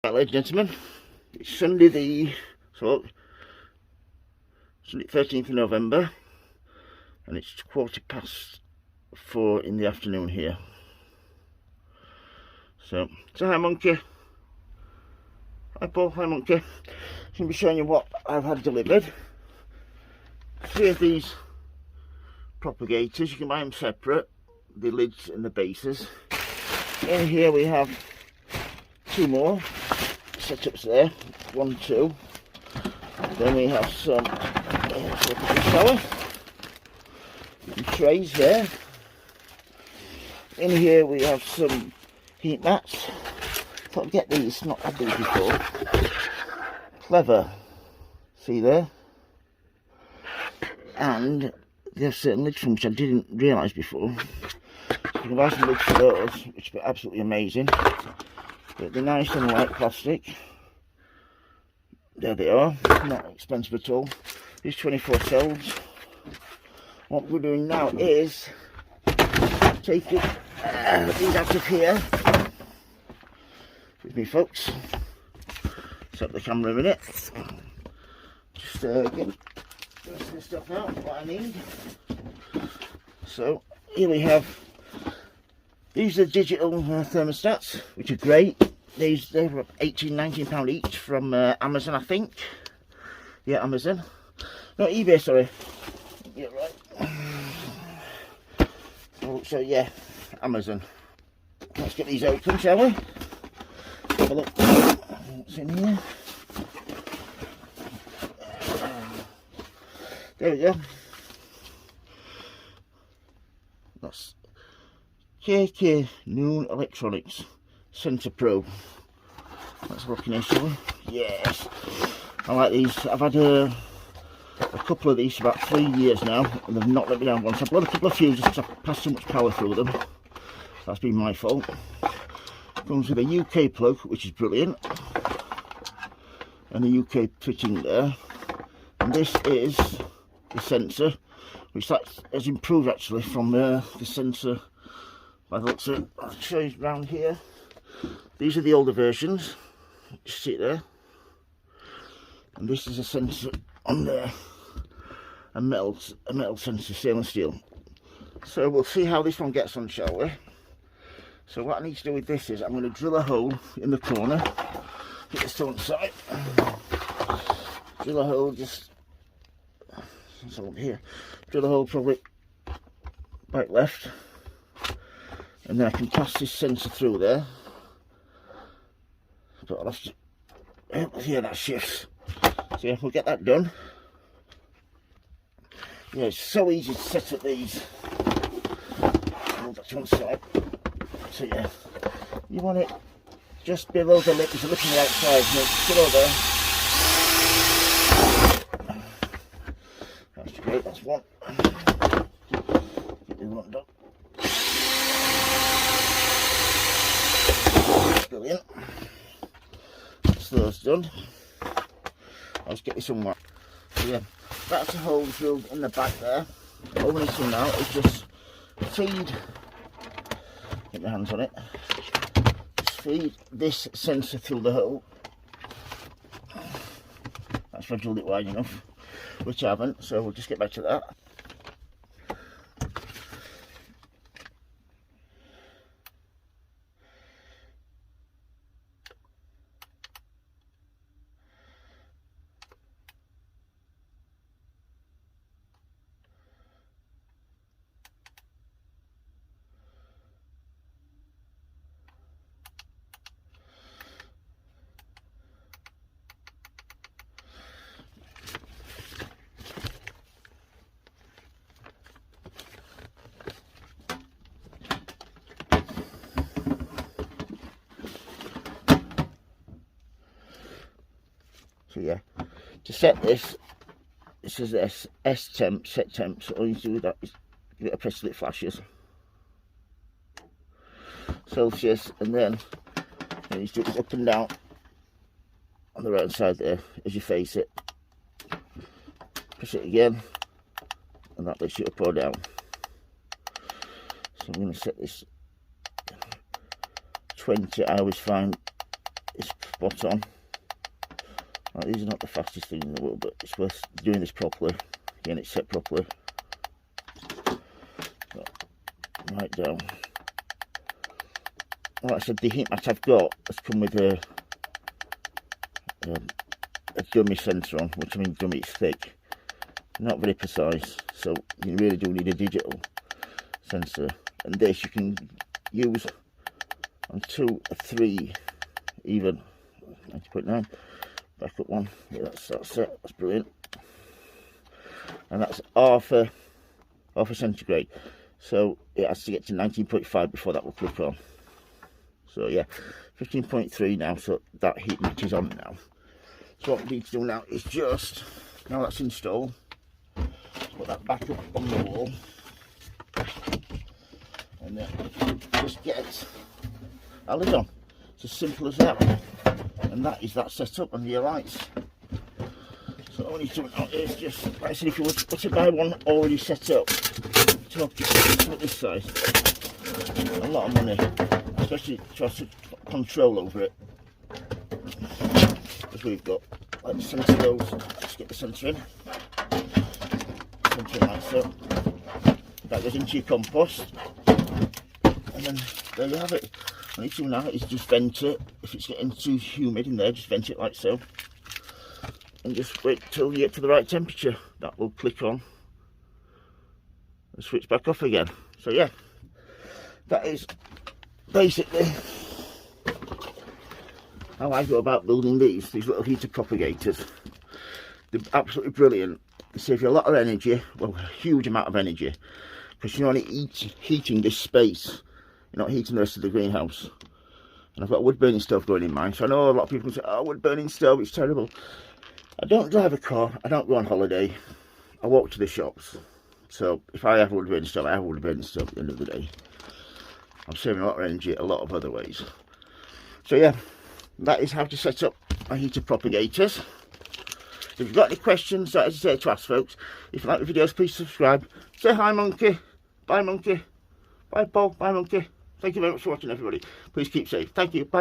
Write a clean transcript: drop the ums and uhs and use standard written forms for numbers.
Right, ladies and gentlemen, it's Sunday the 13th of November, and it's 4:15 in the afternoon here. So hi monkey. Hi Paul, hi monkey. I'm going to be showing you what I've had delivered. 3 of these propagators. You can buy them separate, the lids and the bases. In here we have 2 more setups there, 1, 2. Then we have some shower, some trays here. In here we have some heat mats. Thought I'd get these, not had these before. Clever, see there. And there's certain lids from which I didn't realise before. You can buy some lids for those, which are absolutely amazing. But they're nice and light plastic. There they are, not expensive at all. These 24 cells. What we're doing now is taking these out of here. With me, folks. Set the camera in it. Just get the rest of the stuff out, what I need. So here we have. These are digital thermostats, which are great. They were £18–19 each from Amazon, I think. Yeah, Amazon. No, eBay, sorry. Yeah, right. So yeah, Amazon. Let's get these open, shall we? Have a look. What's in here? There we go. That's KK Noon Electronics Centre Pro. Let's look in here, shall we? Yes, I like these. I've had a couple of these for about 3 years now, and they've not let me down once. I've got a couple of fuses because I've passed so much power through them. That's been my fault. Comes with a UK plug, which is brilliant, and a UK fitting there. And this is the sensor, which has improved actually from the sensor. By the looks of it, I'll show you around here. These are the older versions. You see it there. And this is a sensor on there. A metal sensor, stainless steel. So we'll see how this one gets on, shall we? So what I need to do with this is I'm going to drill a hole in the corner. Get this to one side. Drill a hole just here. Drill a hole probably right left. And then I can pass this sensor through there. But I'll have to, yeah, that shifts. So yeah, we'll get that done. Yeah, it's so easy to set up these. Hold that to one side. So yeah, you want it just below the lip. There's a lip on the outside, and it's below there. That's great, that's one. Get the other one done. Brilliant. That's those done. Let's get this unwrapped. So yeah, that's a hole drilled in the back there. All we need to do now is just feed, get my hands on it, just feed this sensor through the hole. That's if I drilled it wide enough, which I haven't, so we'll just get back to that. So yeah, to set this is S temp, set temp, so all you do with that is give it a press till it flashes. Celsius, and then you do it up and down on the right hand side there as you face it. Press it again, and that lets you up or down. So I'm going to set this 20. I always find it's spot on. Right, these are not the fastest things in the world, but it's worth doing this properly, getting it set properly. So, right down. Like I said, the heat mat I've got has come with a dummy sensor on, which I mean dummy, it's thick, not very precise, so you really do need a digital sensor. And this you can use on 2 or 3 even. 90.9, back up one, yeah, that's it, that's brilliant. And that's half a centigrade, so it has to get to 19.5 before that will click on. So yeah, 15.3 now, so that heat mat is on now. So what we need to do now is just, now that's installed, put that back up on the wall, and then just get our lid on. It's as simple as that, and that is that setup and your lights. So all we need to do now is just, like I said, if you were to buy one already set up, to this size, a lot of money, especially to have control over it, as we've got. Like the centre those, let's get the centre in. Centre like so. That goes into your compost, and then there you have it. What you need to do now is just vent it. If it's getting too humid in there, just vent it like so, and just wait till you get to the right temperature. That will click on and switch back off again. So yeah, that is basically how I go about building these little heater propagators. They're absolutely brilliant. They save you a lot of energy, well, a huge amount of energy, because you're only heating this space, you're not heating the rest of the greenhouse. And I've got a wood burning stove going in mine, so I know a lot of people say, oh, wood burning stove, it's terrible. I don't drive a car, I don't go on holiday, I walk to the shops. So if I have a wood burning stove, I have a wood burning stove at the end of the day. I'm saving a lot of energy a lot of other ways. So yeah, that is how to set up my heater propagators. If you've got any questions, that is to say to ask, folks. If you like the videos, please subscribe. Say hi, monkey. Bye, monkey. Bye, Paul. Bye, monkey. Thank you very much for watching, everybody. Please keep safe. Thank you. Bye.